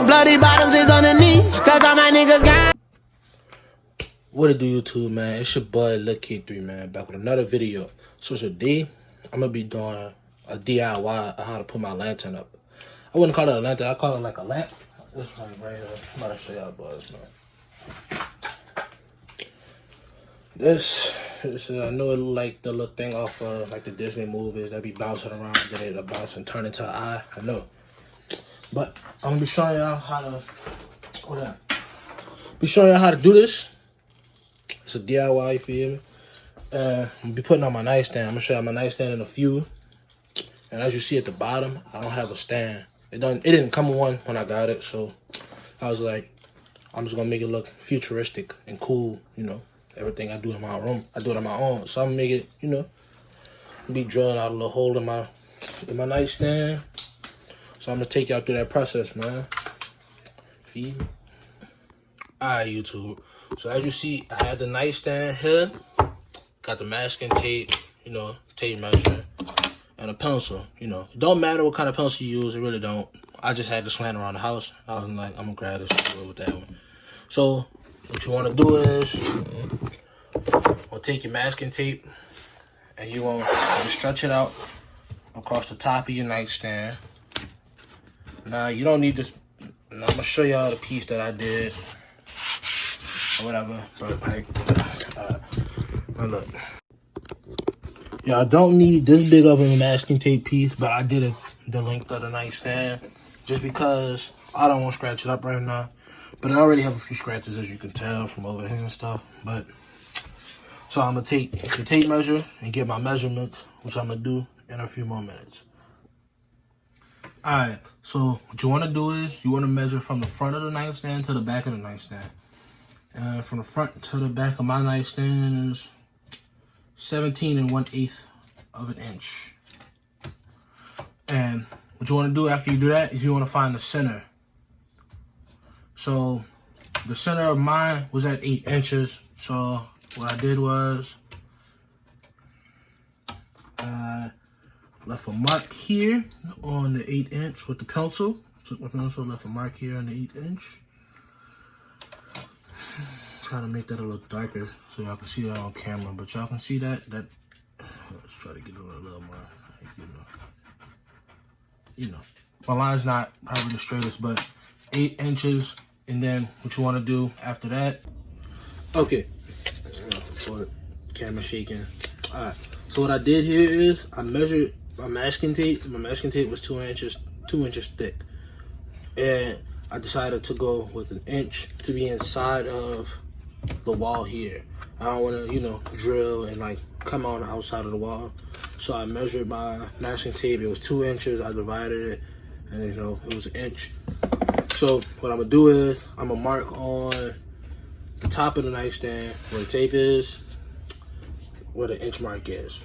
bloody bottoms is underneath, cause all my niggas got. What it do, YouTube, man? It's your boy, Lil Kid 3, man, back with another video. So today, I'm gonna be doing a DIY on how to put my lantern up. I wouldn't call it a lantern, I call it like a lamp. This one right here. I'm about to show y'all boys, man. This I know it look like the little thing off like the Disney movies that be bouncing around, then it'll bounce and turn into an eye. I know. But I'm gonna be showing y'all how to do this. It's a DIY, you feel me? I'm gonna be putting on my nightstand. I'm gonna show you my nightstand in a few. And as you see at the bottom, I don't have a stand. It didn't come with one when I got it, so I was like, I'm just gonna make it look futuristic and cool, you know. Everything I do in my room, I do it on my own. So I'm gonna make it, you know, be drilling out a little hole in my nightstand. So I'm gonna take y'all through that process, man. Feel me? Alright, YouTube. So as you see, I have the nightstand here. Got the masking tape, you know, tape measure, and a pencil, you know. It don't matter what kind of pencil you use, it really don't. I just had this laying around the house. I was like, I'm gonna grab this and go with that one. So what you wanna do is, you'll take your masking tape and you want to stretch it out across the top of your nightstand. Now you don't need this. Now, I'm gonna show y'all the piece that I did or whatever. But like, now look, yeah, I don't need this big of a masking tape piece, but I did it the length of the nightstand just because I don't want to scratch it up right now. But I already have a few scratches, as you can tell from over here and stuff. But so I'm gonna take the tape measure and get my measurements, which I'm gonna do in a few more minutes. Alright, so what you wanna do is you wanna measure from the front of the nightstand to the back of the nightstand. And from the front to the back of my nightstand is 17 1/8 of an inch. And what you wanna do after you do that is you wanna find the center. So the center of mine was at 8 inches. So what I did was I left a mark here on the 8 inch with the pencil. Took my pencil, left a mark here on the 8 inch. Try to make that a little darker so y'all can see that on camera. But y'all can see that. Let's try to get it a little more, you know. My line's not probably the straightest, but 8 inches. And then what you want to do after that. Okay. Camera shaking. Alright. So what I did here is I measured my masking tape. My masking tape was 2 inches thick. And I decided to go with 1 inch to be inside of the wall here. I don't want to, you know, drill and like come on the outside of the wall. So I measured my masking tape. It was 2 inches. I divided it, and you know, it was 1 inch. So what I'm gonna do is I'm gonna mark on the top of the nightstand where the tape is, where the inch mark is.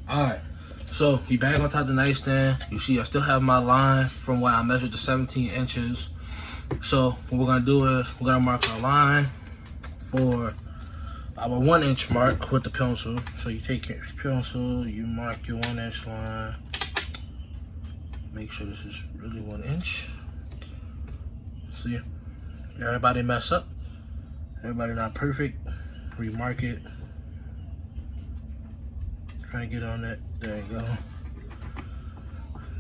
Alright, so we back on top of the nightstand. You see I still have my line from when I measured the 17 inches. So what we're gonna do is we're gonna mark our line for our 1 inch mark with the pencil. So you take your pencil, you mark your 1 inch line. Make sure this is really 1 inch. See, everybody mess up. Everybody not perfect. Remark it. Try to get on that. There you go.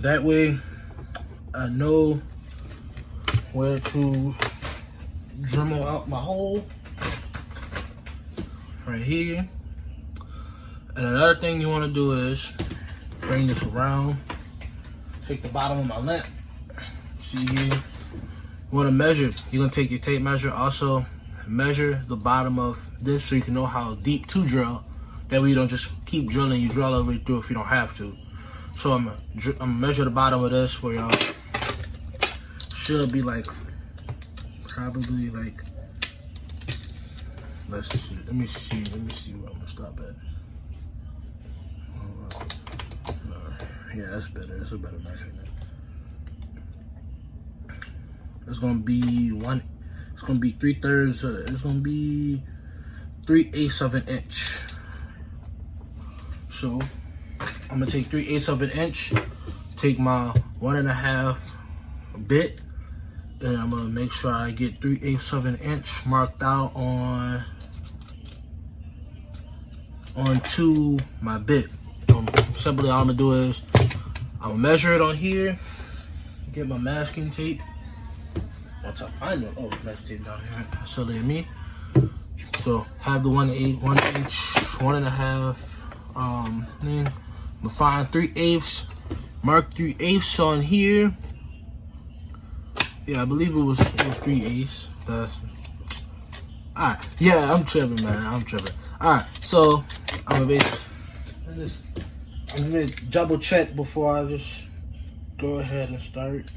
That way, I know where to Dremel out my hole. Right here. And another thing you want to do is bring this around. Take the bottom of my lamp. See here. You want to measure. You're going to take your tape measure. Also, measure the bottom of this so you can know how deep to drill. That way you don't just keep drilling. You drill all the way through if you don't have to. So I'm gonna measure the bottom of this for y'all. Should be like, probably like, let's see. Let me see where I'm going to stop at. Yeah, that's better. That's a better measurement. It's gonna be 3/3. It's gonna be 3/8 of an inch. So I'm gonna take 3/8 of an inch, take my 1.5 bit, And I'm gonna make sure I get 3/8 of an inch marked out onto my bit. Simply all I'm gonna do is I'm gonna measure it on here, get my masking tape. Once I find it, oh, masking tape down here, silly of me. So have the 1 inch, 1.5. Then I'm gonna find 3/8, mark 3/8 on here. Yeah, I believe it was 3/8. That's alright. Yeah, I'm tripping, man. I'm tripping. Alright, so I'm gonna double check before I just go ahead and start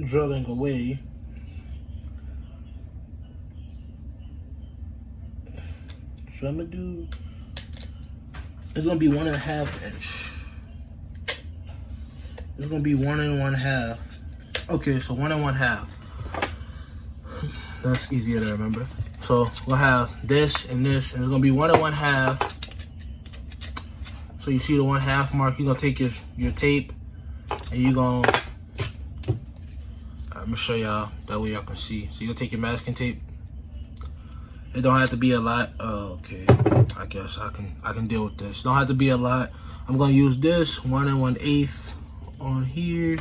drilling away. So I'm gonna do. It's gonna be 1.5 inch. It's gonna be 1 1/2. Okay, so 1 1/2. That's easier to remember. So we'll have this and this, and it's gonna be 1 1/2. So you see the 1/2 mark. You're gonna take your tape, and you're gonna. I'm gonna show y'all that way y'all can see. So you're gonna take your masking tape. It don't have to be a lot. Oh, okay. I guess I can deal with this. Don't have to be a lot. I'm gonna use this 1 1/8 on here.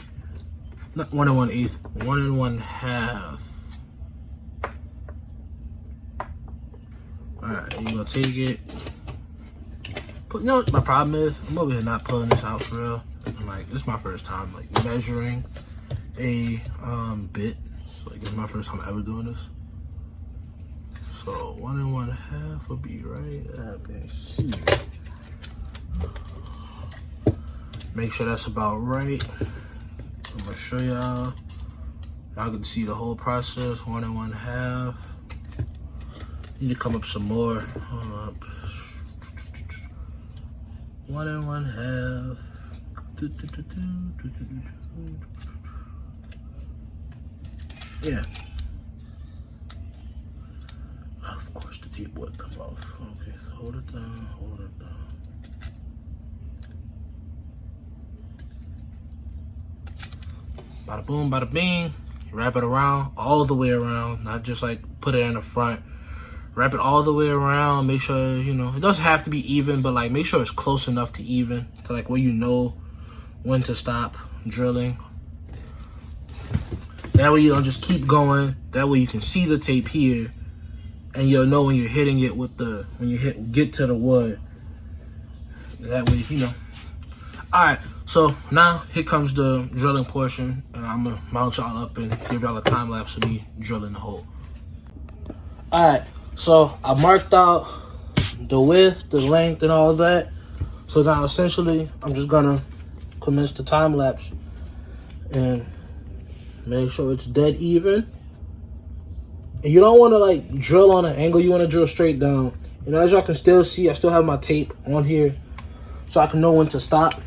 Not 1 1/8. 1 1/2. Alright, you're gonna take it. But you know what my problem is? I'm over here not pulling this out for real. I'm like, this is my first time like measuring a bit. So, like, this is my first time ever doing this. So 1 1/2 would be right up in here. Make sure that's about right. I'm gonna show y'all. Y'all can see the whole process. 1 1/2. Need to come up some more. Hold up. 1 1/2. Yeah. Of course, the tape would come off. Okay, so hold it down, hold it down. Bada boom, bada bing. Wrap it around, all the way around, not just like put it in the front. Wrap it all the way around. Make sure, you know, it doesn't have to be even, but like make sure it's close enough to even, to like where you know when to stop drilling. That way you don't just keep going. That way you can see the tape here, and you'll know when you're hitting it with when you get to the wood. That way, you know. All right, so now here comes the drilling portion, and I'm gonna mount y'all up and give y'all a time lapse of me drilling the hole. All right, so I marked out the width, the length, and all that. So now essentially, I'm just gonna commence the time lapse and make sure it's dead even. And you don't want to like drill on an angle. You want to drill straight down. And as y'all can still see, I still have my tape on here, so I can know when to stop.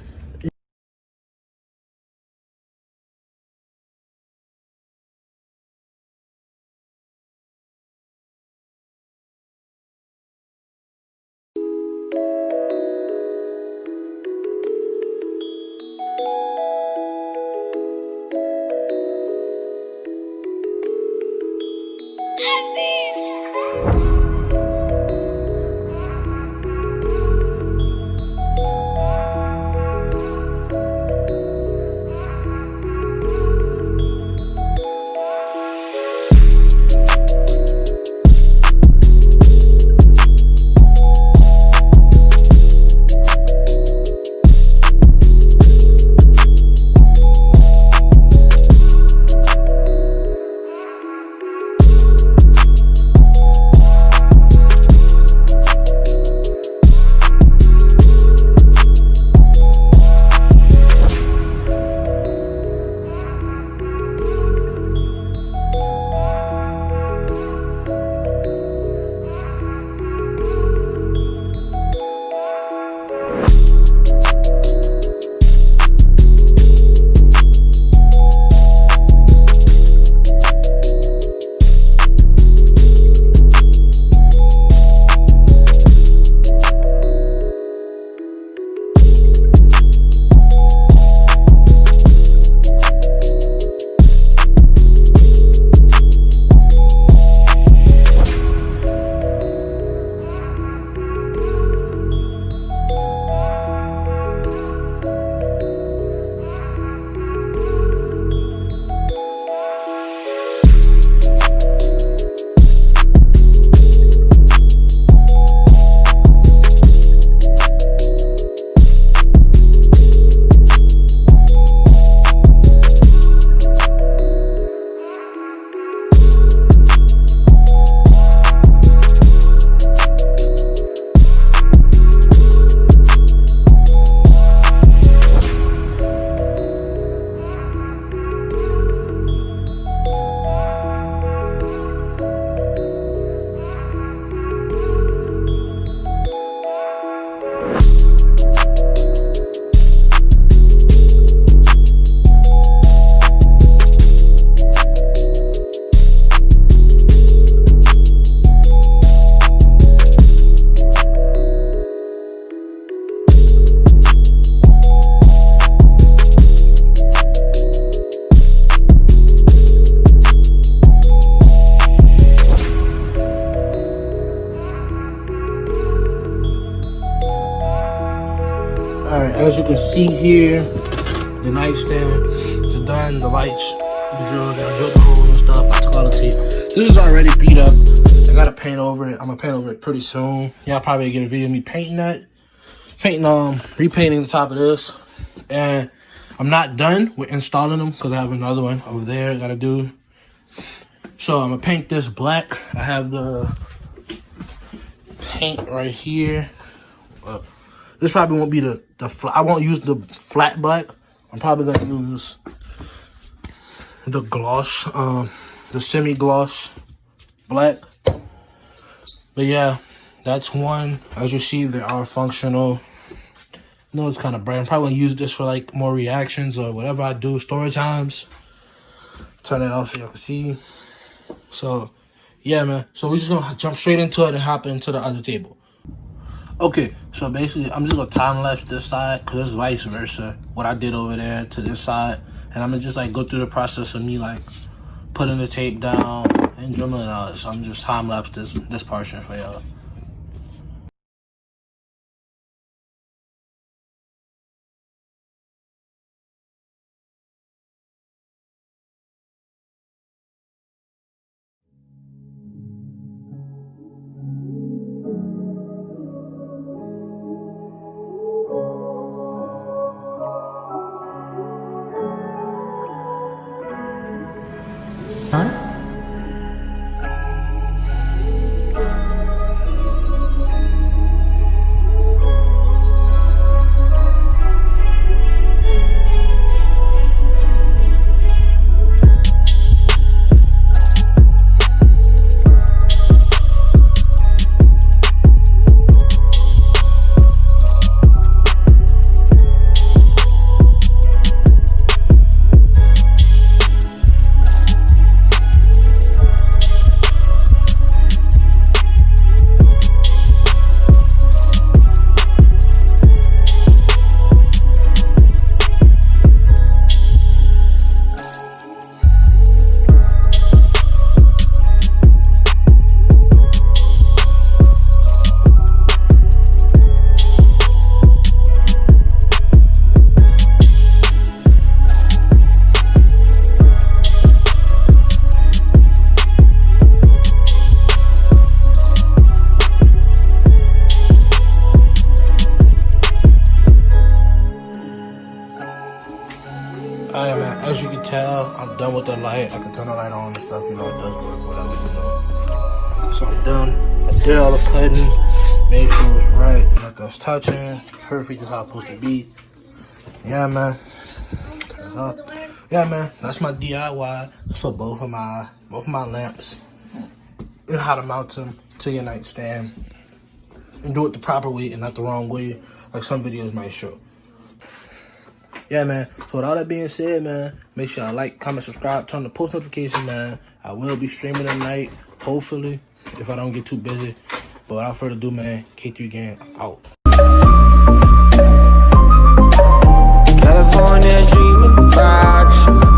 As you can see here, the nightstand is done. The lights, the drilled the hole and stuff. I took all the tape. This is already beat up. I gotta paint over it. I'm gonna paint over it pretty soon. Y'all probably get a video of me painting that. Repainting the top of this. And I'm not done with installing them because I have another one over there I gotta do. So I'm gonna paint this black. I have the paint right here. This probably won't be I won't use the flat black. I'm probably gonna use the gloss, the semi-gloss black. But yeah, that's one. As you see, they are functional. No, it's kind of bright. I'm probably gonna use this for like more reactions or whatever I do, story times. Turn it off so y'all can see. So yeah, man. So we're just gonna jump straight into it and hop into the other table. Okay, so basically I'm just gonna time lapse this side because it's vice versa. What I did over there to this side, and I'm gonna just like go through the process of me like putting the tape down and dribbling out. So I'm just time lapse this portion for y'all. Huh? Alright, man, as you can tell, I'm done with the light. I can turn the light on and stuff, you know, it does work, whatever, you know. So I'm done. I did all the cutting, made sure it was right, nothing's touching, perfect is how it's supposed to be. Yeah, man. Turn it up. Yeah, man, that's my DIY for both of my lamps and how to mount them to your nightstand and do it the proper way and not the wrong way, like some videos might show. Yeah, man. So with all that being said, man, make sure y'all like, comment, subscribe, turn the post notification, man. I will be streaming tonight, hopefully, if I don't get too busy. But without further ado, man, K3 Gang out. California dreaming about you.